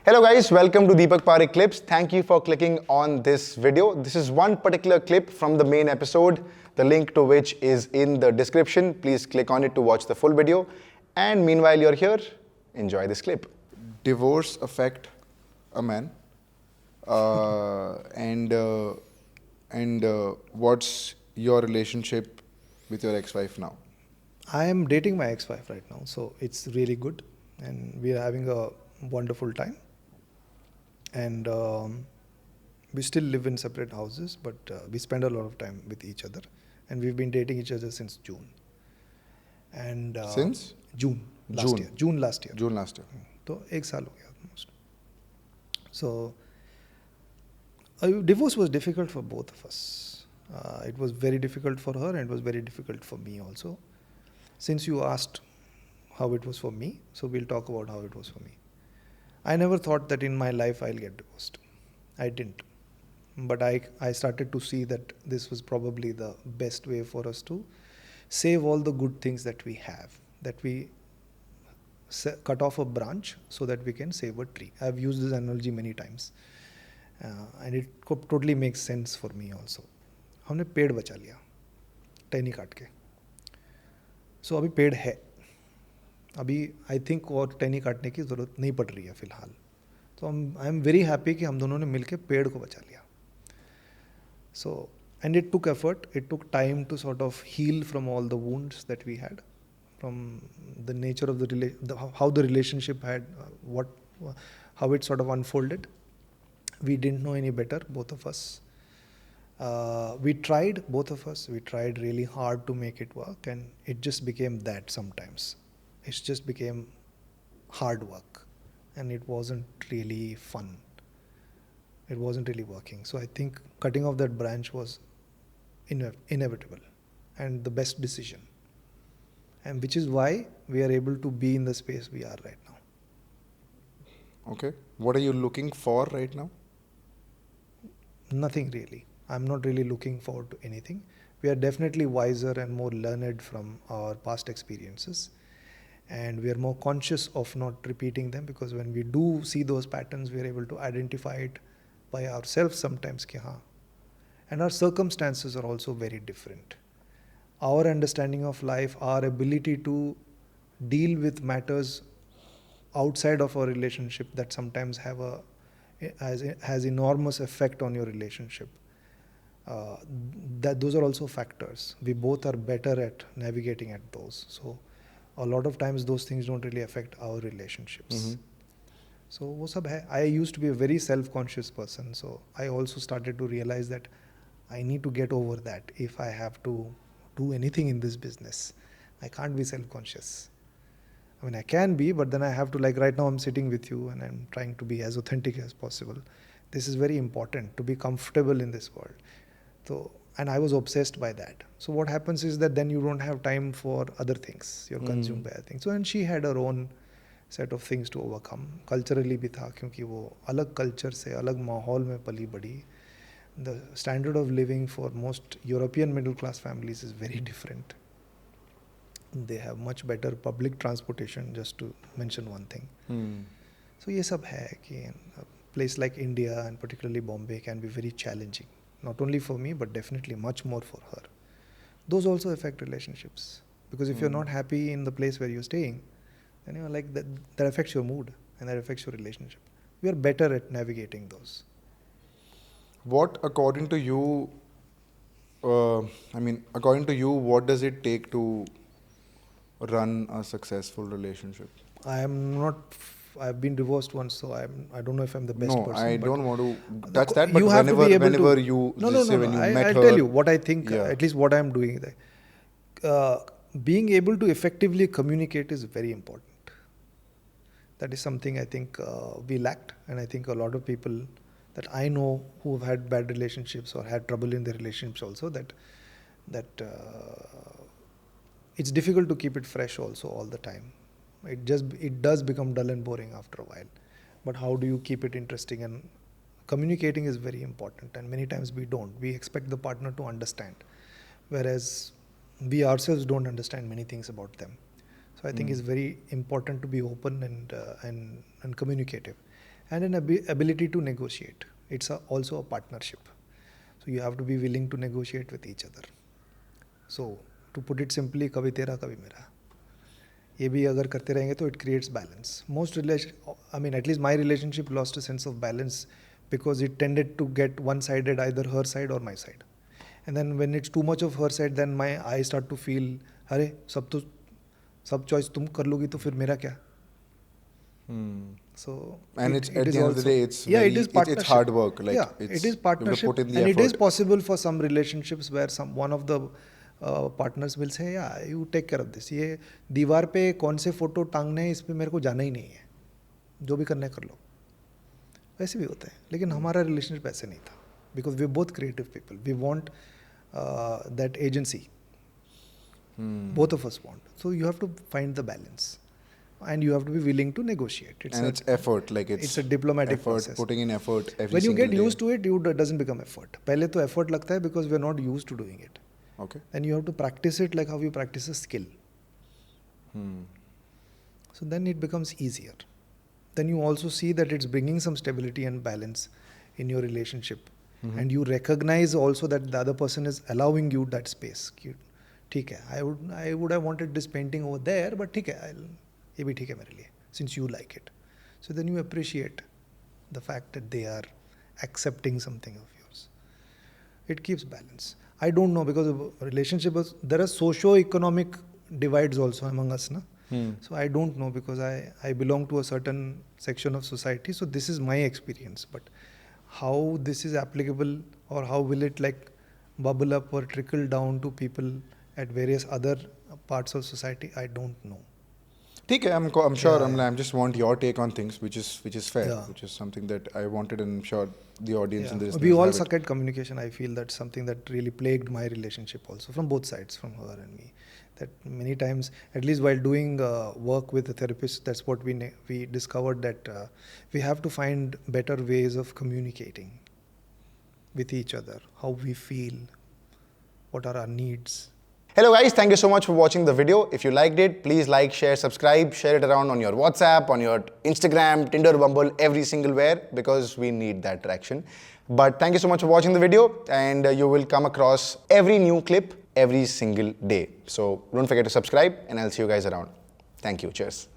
Hello guys, welcome to Deepak Pareek Clips. Thank you for clicking on this video. This is one particular clip from the main episode, the link to which is in the description. Please click on it to watch the full video. And meanwhile you're here, enjoy this clip. Divorce affect a man? What's your relationship with your ex-wife now? I am dating my ex-wife right now, so it's really good, and we are having a wonderful time. And we still live in separate houses, but we spend a lot of time with each other, and we've been dating each other since June. And Since June last year. June last year. So 1 साल हो गया almost. So divorce was difficult for both of us. It was very difficult for her, and it was very difficult for me also. Since you asked how it was for me, so we'll talk about how it was for me. I never thought that in my life I'll get divorced. I didn't. But I started to see that this was probably the best way for us to save all the good things that we have, that we cut off a branch so that we can save a tree. I've used this analogy many times. And it totally makes sense for me also. हमने पेड़ बचा लिया टहनी काट के. सो अभी पेड़ है, अभी आई थिंक और टहनी काटने की ज़रूरत नहीं पड़ रही है फ़िलहाल. तो आई एम वेरी हैप्पी कि हम दोनों ने मिलके पेड़ को बचा लिया. So and it took effort, it took time to sort of heal from all the wounds that we had, from the nature of how the relationship had, how it sort of unfolded. We didn't know any better, both of us. Both of us tried really hard to make it work, and it just became that sometimes. It just became hard work, and it wasn't really fun. It wasn't really working. So I think cutting off that branch was inevitable and the best decision. And which is why we are able to be in the space we are right now. Okay. What are you looking for right now? Nothing really. I'm not really looking forward to anything. We are definitely wiser and more learned from our past experiences. And we are more conscious of not repeating them, because when we do see those patterns, we are able to identify it by ourselves sometimes. And our circumstances are also very different. Our understanding of life, our ability to deal with matters outside of our relationship that sometimes has enormous effect on your relationship. Those are also factors. We both are better at navigating at those. So a lot of times those things don't really affect our relationships. Mm-hmm. So wo sab hai. I used to be a very self-conscious person. So I also started to realize that I need to get over that if I have to do anything in this business. I can't be self-conscious. I mean, I can be, but then I have to, like right now I'm sitting with you and I'm trying to be as authentic as possible. This is very important, to be comfortable in this world. So, and I was obsessed by that. So what happens is that then you don't have time for other things. You're consumed by other things. So, and she had her own set of things to overcome. Culturally भी था, क्योंकि वो अलग culture से, अलग माहौल में पली बड़ी. The standard of living for most European middle class families is very different. They have much better public transportation, just to mention one thing. So ये सब है कि a place like India and particularly Bombay can be very challenging, not only for me but definitely much more for her. Those also affect relationships, because if you're not happy in the place where you're staying, then you're like that affects your mood and that affects your relationship. We are better at navigating those. What, according to you, what does it take to run a successful relationship? I've been divorced once, so I don't know if I'm the best person. No, I don't want to touch that, but you have to be able whenever to, you I'll met her. tell you what I think, at least what I'm doing. Being able to effectively communicate is very important. That is something I think we lacked, and I think a lot of people that I know who have had bad relationships or had trouble in their relationships also, that it's difficult to keep it fresh also all the time. It does become dull and boring after a while. But how do you keep it interesting? And communicating is very important, and many times we don't. We expect the partner to understand, whereas we ourselves don't understand many things about them. So I think it's very important to be open and communicative. and an ability to negotiate. It's also a partnership. So you have to be willing to negotiate with each other. So to put it simply, कभी तेरा कभी मेरा, ये भी अगर करते रहेंगे तो it creates balance. At least my relationship lost a sense of balance because it tended to get one-sided, either her side or my side. And then when it's too much of her side, then I start to feel, अरे सब choice तुम कर लोगी तो फिर मेरा क्या? So and at is the end of the day, it's hard work. Like it is partnership, you have to put in the and effort. it is possible for some relationships where one of the partners will say, yeah, you take care of this. ये दीवार पे कौन से photo टांगने हैं इस पे मेरे को जाना ही नहीं है, जो भी करना है कर लो. वैसे भी होता है, लेकिन हमारा रिलेशनशिप ऐसे नहीं था, because we both creative people. We want that agency. Both of us want. So you have to find the balance. And you have to be willing to negotiate. It's effort, like it's a diplomatic effort, process. putting in effort every when you single get day. used to it, it doesn't become effort. पहले तो effort लगता है because we're not used to doing it. Okay. And you have to practice it like how you practice a skill. So then it becomes easier. Then you also see that it's bringing some stability and balance in your relationship. And you recognize also that the other person is allowing you that space. ठीक है, I would have wanted this painting over there, but ठीक है, ये भी ठीक है मेरे लिए, since you like it. So then you appreciate the fact that they are accepting something of yours. It keeps balance. I don't know, because there are socio-economic divides also among us, na? So I don't know, because I belong to a certain section of society, so this is my experience. But how this is applicable, or how will it like bubble up or trickle down to people at various other parts of society, I don't know. Okay, I'm sure. I just want your take on things, which is fair, Yeah. which is something that I wanted, and I'm sure the audience and the listeners We all have suck at communication. I feel that's something that really plagued my relationship also, from both sides, from her and me. That many times, at least while doing work with a therapist, that's what we discovered, that we have to find better ways of communicating with each other, how we feel, what are our needs. Hello guys, thank you so much for watching the video. If you liked it, please like, share, subscribe, share it around on your WhatsApp, on your Instagram, Tinder, Bumble, every single where, because we need that traction. But thank you so much for watching the video, and you will come across every new clip every single day. So don't forget to subscribe, and I'll see you guys around. Thank you. Cheers.